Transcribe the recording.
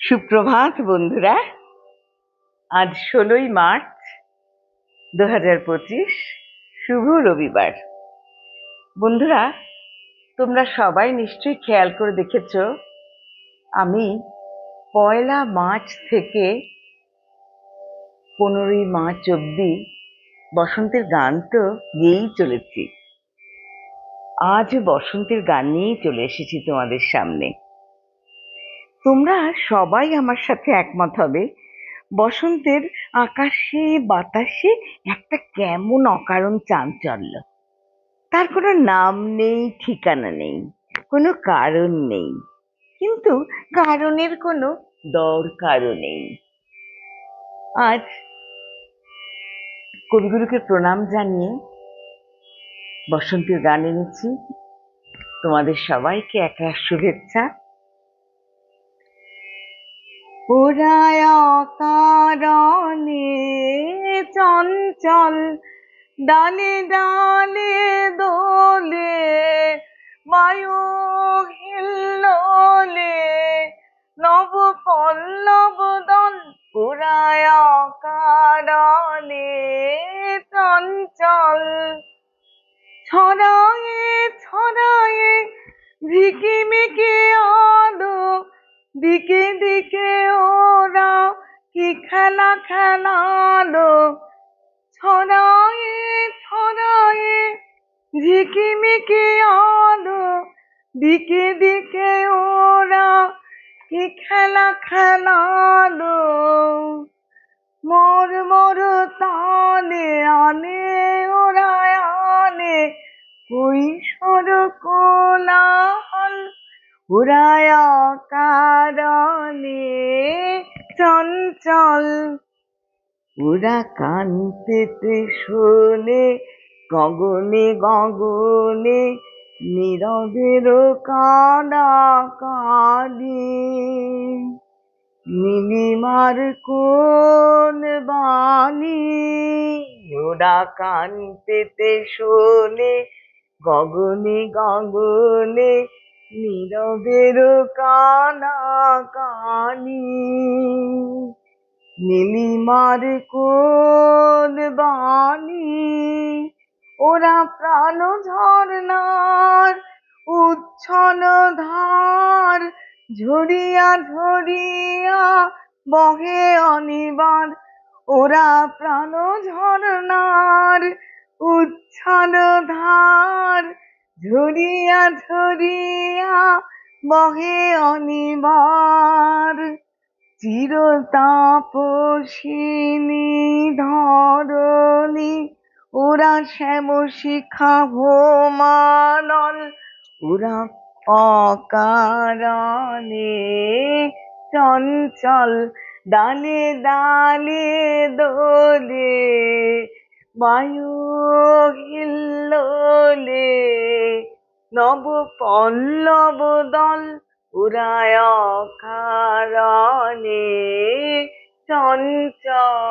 সুপ্রভাত বন্ধুরা। আজ 16ই মার্চ 2025, শুভ রবিবার। বন্ধুরা, তোমরা সবাই নিশ্চয়ই খেয়াল করে দেখেছ, আমি 1 মার্চ থেকে 15ই মার্চ অবধি বসন্তের গান তো গেয়েই চলেছি। আজ বসন্তের গান নিয়েই চলে এসেছি তোমাদের সামনে। তোমরা সবাই আমার সাথে একমত হবে, বসন্তের আকাশে বাতাসে একটা কেমন অকারণ চাঞ্চল্য। তার কোনো নাম নেই, ঠিকানা নেই, কোনো কারণ নেই, কিন্তু কারণের কোনো দরকারও নেই। আজ কবিগুরুকে প্রণাম জানিয়ে বসন্তের গান এনেছি। তোমাদের সবাইকে একটা শুভেচ্ছা। ওরায় অকারণে চঞ্চল ডালে ডালে দোলে, বায়ু হিল্লোলে নব পল্লব দল। ওরায় অকারণে চঞ্চল ছড়ায়ে ছড়ায়ে ঝিকিমিকি আলো, দিকে দিকে ওরা কি খেলা খেলালো। ছড়ায়ে ছড়ায়ে ঝিকিমিকি আলো, দিকে দিকে ওরা কি খেলা খেলালো। মর মর তালে আনে ওরা আনে কৈশোর কোলাহল। ওরায় অকারণে চঞ্চল। ওরা কান পেতে শোনে গগনে গগনে নীরবের কানাকানি। নীলিমার কোন বাণী ওরা কান পেতে শোনে গগনে গগনে নীরবের কানাকানি। নীলিমার কোন বাণী ওরা প্রাণ ঝরনার উচ্ছল ধার, ঝরিয়া ঝরিয়া বহে অনিবার। ওরা প্রাণ ঝরনার উচ্ছল ধার, ঝরিয়া ঝরিয়া বহে অনিবার। চিরতাপসিনী ধরণী ওরা শ্যাম শিখা হোমানল। ওরা অকারণে চঞ্চল ডালে ডালে দোলে, বায়ু হিল্লোলে নব পল্লব দল। ওরায় অকারণে চঞ্চল।